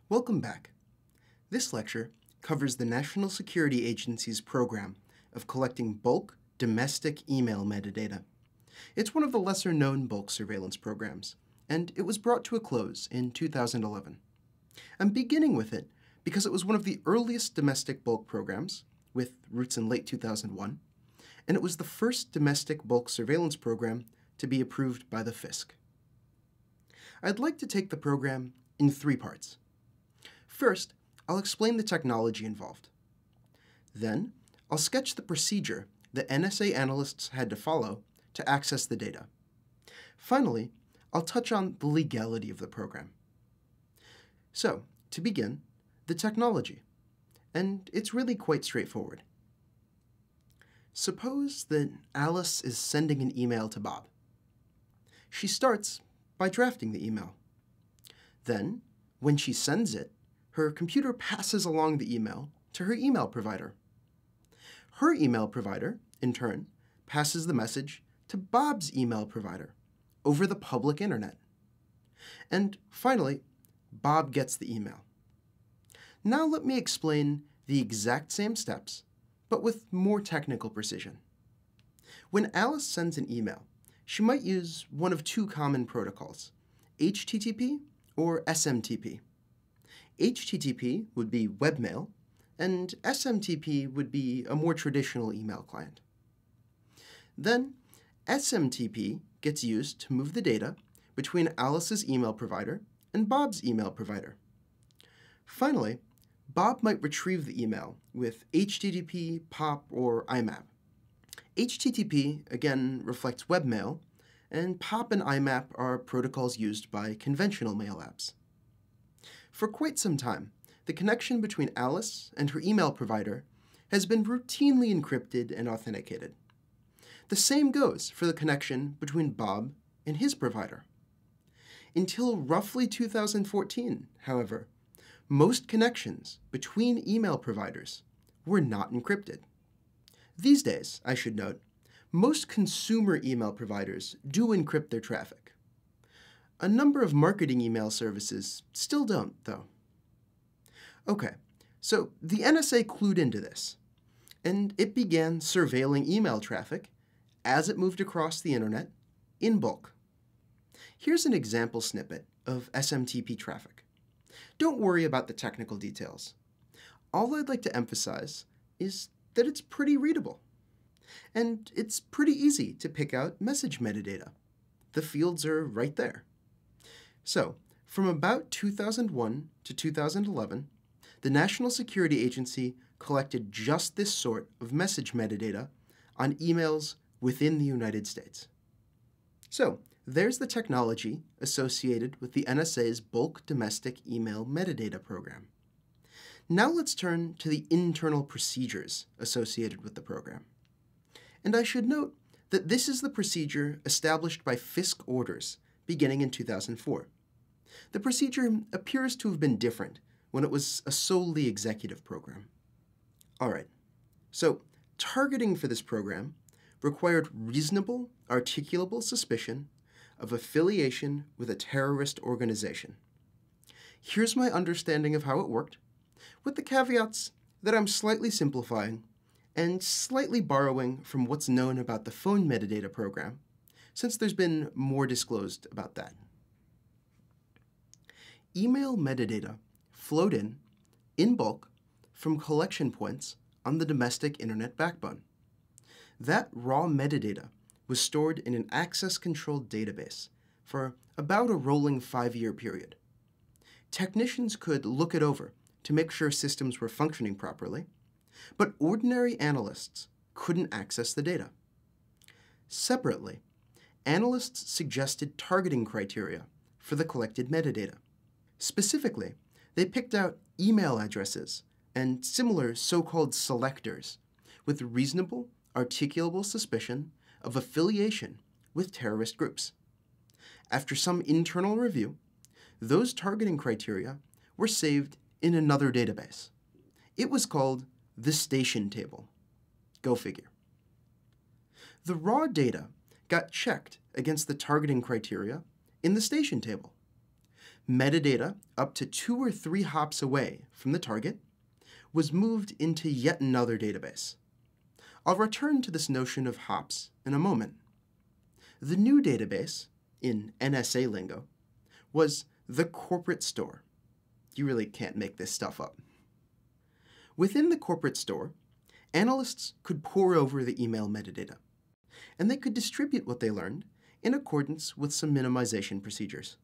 Welcome back. This lecture covers the National Security Agency's program of collecting bulk domestic email metadata. It's one of the lesser-known bulk surveillance programs, and it was brought to a close in 2011. I'm beginning with it because it was one of the earliest domestic bulk programs, with roots in late 2001, and it was the first domestic bulk surveillance program to be approved by the FISC. I'd like to take the program in three parts. First, I'll explain the technology involved. Then, I'll sketch the procedure that NSA analysts had to follow to access the data. Finally, I'll touch on the legality of the program. So, to begin, the technology. And it's really quite straightforward. Suppose that Alice is sending an email to Bob. She starts by drafting the email. Then, when she sends it, her computer passes along the email to her email provider. Her email provider, in turn, passes the message to Bob's email provider over the public internet. And finally, Bob gets the email. Now let me explain the exact same steps, but with more technical precision. When Alice sends an email, she might use one of two common protocols, HTTP or SMTP. HTTP would be webmail, and SMTP would be a more traditional email client. Then, SMTP gets used to move the data between Alice's email provider and Bob's email provider. Finally, Bob might retrieve the email with HTTP, POP, or IMAP. HTTP, again, reflects webmail, and POP and IMAP are protocols used by conventional mail apps. For quite some time, the connection between Alice and her email provider has been routinely encrypted and authenticated. The same goes for the connection between Bob and his provider. Until roughly 2014, however, most connections between email providers were not encrypted. These days, I should note, most consumer email providers do encrypt their traffic. A number of marketing email services still don't, though. Okay, so the NSA clued into this, and it began surveilling email traffic as it moved across the internet in bulk. Here's an example snippet of SMTP traffic. Don't worry about the technical details. All I'd like to emphasize is that it's pretty readable. And it's pretty easy to pick out message metadata. The fields are right there. So, from about 2001 to 2011, the National Security Agency collected just this sort of message metadata on emails within the United States. So, there's the technology associated with the NSA's bulk domestic email metadata program. Now let's turn to the internal procedures associated with the program. And I should note that this is the procedure established by FISC orders beginning in 2004. The procedure appears to have been different when it was a solely executive program. All right, so targeting for this program required reasonable, articulable suspicion of affiliation with a terrorist organization. Here's my understanding of how it worked, with the caveats that I'm slightly simplifying and slightly borrowing from what's known about the phone metadata program, since there's been more disclosed about that. Email metadata flowed in bulk, from collection points on the domestic internet backbone. That raw metadata was stored in an access-controlled database for about a rolling 5-year period. Technicians could look it over to make sure systems were functioning properly, but ordinary analysts couldn't access the data. Separately, analysts suggested targeting criteria for the collected metadata. Specifically, they picked out email addresses and similar so-called selectors with reasonable, articulable suspicion of affiliation with terrorist groups. After some internal review, those targeting criteria were saved in another database. It was called the station table. Go figure. The raw data got checked against the targeting criteria in the station table. Metadata up to 2 or 3 hops away from the target was moved into yet another database. I'll return to this notion of hops in a moment. The new database, in NSA lingo, was the corporate store. You really can't make this stuff up. Within the corporate store, analysts could pore over the email metadata, and they could distribute what they learned in accordance with some minimization procedures.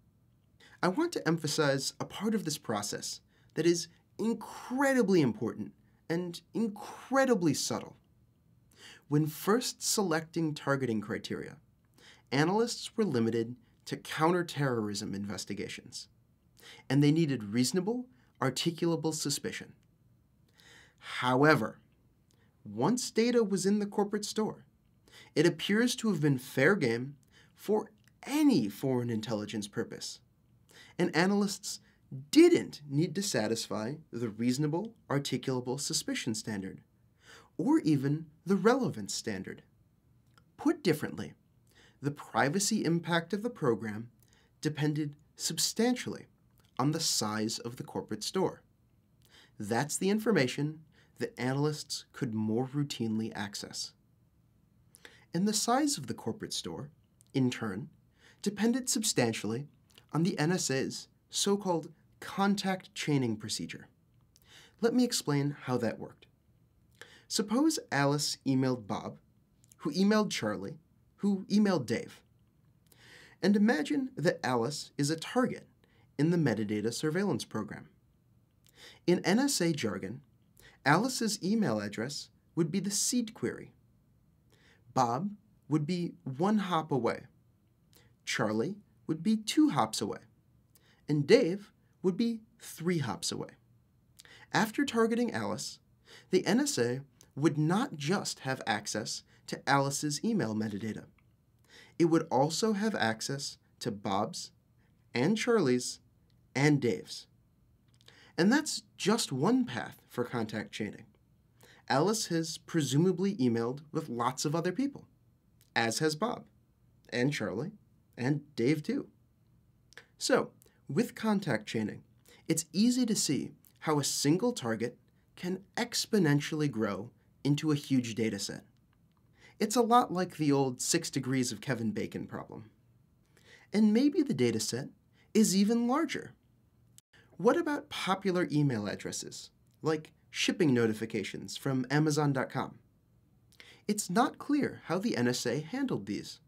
I want to emphasize a part of this process that is incredibly important and incredibly subtle. When first selecting targeting criteria, analysts were limited to counterterrorism investigations, and they needed reasonable, articulable suspicion. However, once data was in the corporate store, it appears to have been fair game for any foreign intelligence purpose, and analysts didn't need to satisfy the reasonable, articulable suspicion standard, or even the relevance standard. Put differently, the privacy impact of the program depended substantially on the size of the corporate store. That's the information that analysts could more routinely access. And the size of the corporate store, in turn, depended substantially on the NSA's so-called contact chaining procedure. Let me explain how that worked. Suppose Alice emailed Bob, who emailed Charlie, who emailed Dave. And imagine that Alice is a target in the metadata surveillance program. In NSA jargon, Alice's email address would be the seed query. Bob would be 1 hop away. Charlie would be 2 hops away. And Dave would be 3 hops away. After targeting Alice, the NSA would not just have access to Alice's email metadata. It would also have access to Bob's and Charlie's and Dave's. And that's just one path for contact chaining. Alice has presumably emailed with lots of other people, as has Bob, and Charlie, and Dave too. So, with contact chaining, it's easy to see how a single target can exponentially grow into a huge dataset. It's a lot like the old 6 degrees of Kevin Bacon problem. And maybe the dataset is even larger. What about popular email addresses, like shipping notifications from Amazon.com? It's not clear how the NSA handled these.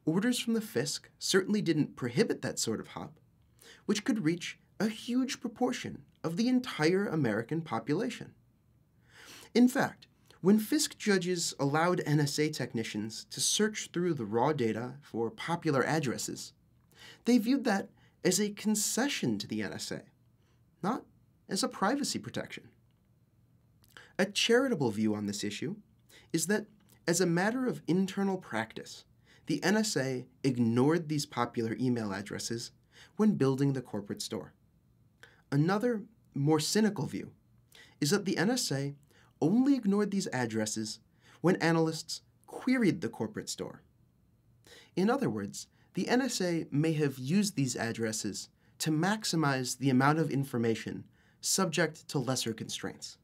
Orders from the FISC certainly didn't prohibit that sort of hop, which could reach a huge proportion of the entire American population. In fact, when FISC judges allowed NSA technicians to search through the raw data for popular addresses, they viewed that as a concession to the NSA, not as a privacy protection. A charitable view on this issue is that, as a matter of internal practice, the NSA ignored these popular email addresses when building the corporate store. Another, more cynical view is that the NSA only ignored these addresses when analysts queried the corporate store. In other words, the NSA may have used these addresses to maximize the amount of information subject to lesser constraints.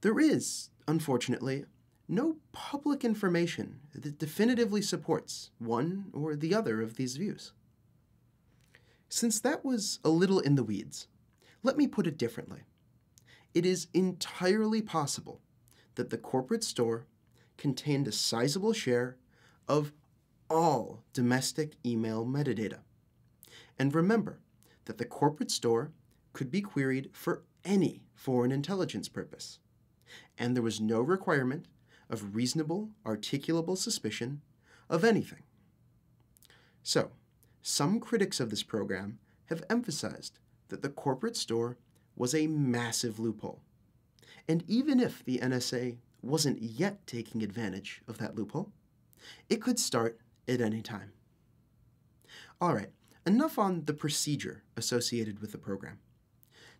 There is, unfortunately, no public information that definitively supports one or the other of these views. Since that was a little in the weeds, let me put it differently. It is entirely possible that the corporate store contained a sizable share of all domestic email metadata. And remember that the corporate store could be queried for any foreign intelligence purpose, and there was no requirement of reasonable, articulable suspicion of anything. So, some critics of this program have emphasized that the corporate store was a massive loophole. And even if the NSA wasn't yet taking advantage of that loophole, it could start at any time. All right, enough on the procedure associated with the program.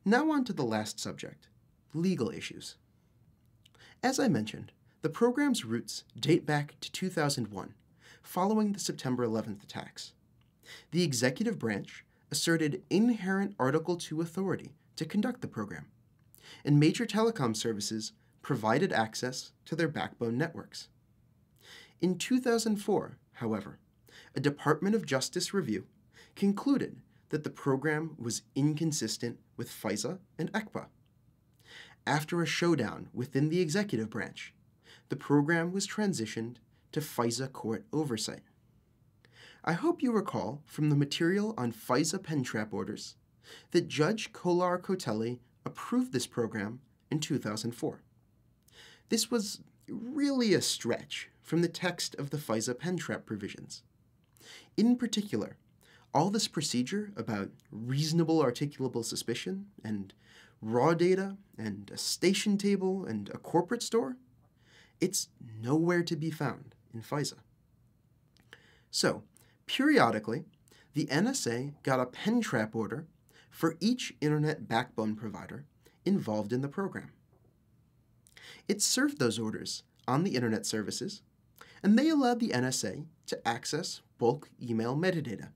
Now on to the last subject, legal issues. As I mentioned, the program's roots date back to 2001, following the September 11th attacks. The executive branch asserted inherent Article 2 authority to conduct the program, and major telecom services provided access to their backbone networks. In 2004, however, a Department of Justice review concluded that the program was inconsistent with FISA and ECPA. After a showdown within the executive branch, the program was transitioned to FISA court oversight. I hope you recall from the material on FISA pen trap orders that Judge Kolar-Kotelly approved this program in 2004. This was really a stretch from the text of the FISA pen trap provisions. In particular, all this procedure about reasonable articulable suspicion and raw data and a station table and a corporate store, it's nowhere to be found in FISA. So, periodically, the NSA got a pen trap order for each internet backbone provider involved in the program. It served those orders on the internet services, and they allowed the NSA to access bulk email metadata.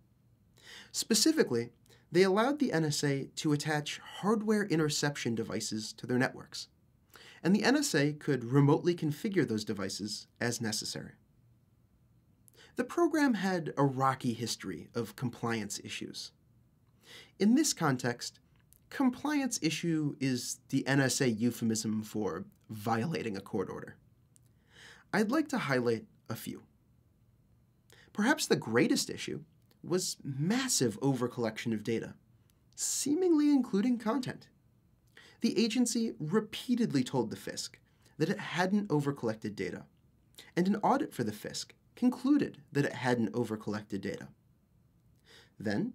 Specifically, they allowed the NSA to attach hardware interception devices to their networks, and the NSA could remotely configure those devices as necessary. The program had a rocky history of compliance issues. In this context, compliance issue is the NSA euphemism for violating a court order. I'd like to highlight a few. Perhaps the greatest issue was massive overcollection of data, seemingly including content. The agency repeatedly told the FISC that it hadn't overcollected data, and an audit for the FISC concluded that it hadn't overcollected data. Then,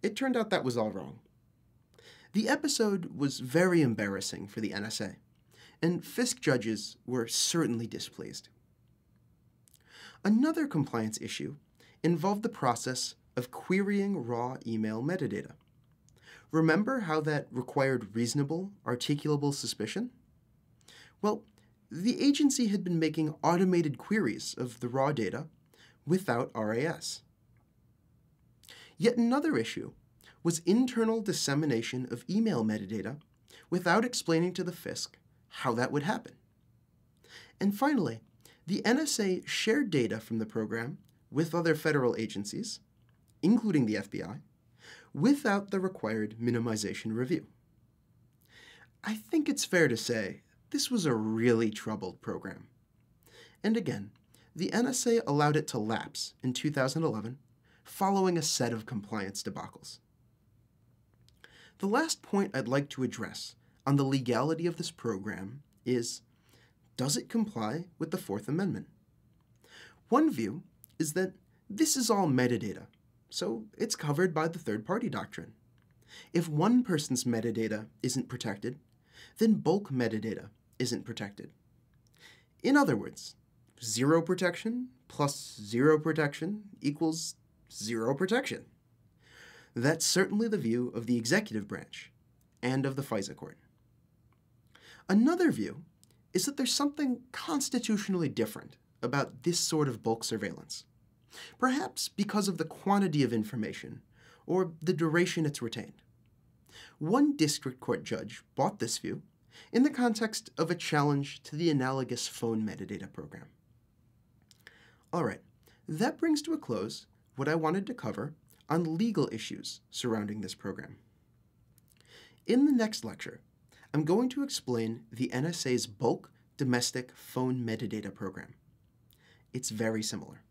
it turned out that was all wrong. The episode was very embarrassing for the NSA, and FISC judges were certainly displeased. Another compliance issue involved the process of querying raw email metadata. Remember how that required reasonable, articulable suspicion? Well, the agency had been making automated queries of the raw data without RAS. Yet another issue was internal dissemination of email metadata without explaining to the FISC how that would happen. And finally, the NSA shared data from the program with other federal agencies, including the FBI, without the required minimization review. I think it's fair to say this was a really troubled program. And again, the NSA allowed it to lapse in 2011, following a set of compliance debacles. The last point I'd like to address on the legality of this program is, does it comply with the Fourth Amendment? One view is that this is all metadata, so it's covered by the third-party doctrine. If one person's metadata isn't protected, then bulk metadata isn't protected. In other words, zero protection plus zero protection equals zero protection. That's certainly the view of the executive branch and of the FISA court. Another view is that there's something constitutionally different about this sort of bulk surveillance, perhaps because of the quantity of information or the duration it's retained. One district court judge bought this view in the context of a challenge to the analogous phone metadata program. All right, that brings to a close what I wanted to cover on legal issues surrounding this program. In the next lecture, I'm going to explain the NSA's bulk domestic phone metadata program. It's very similar.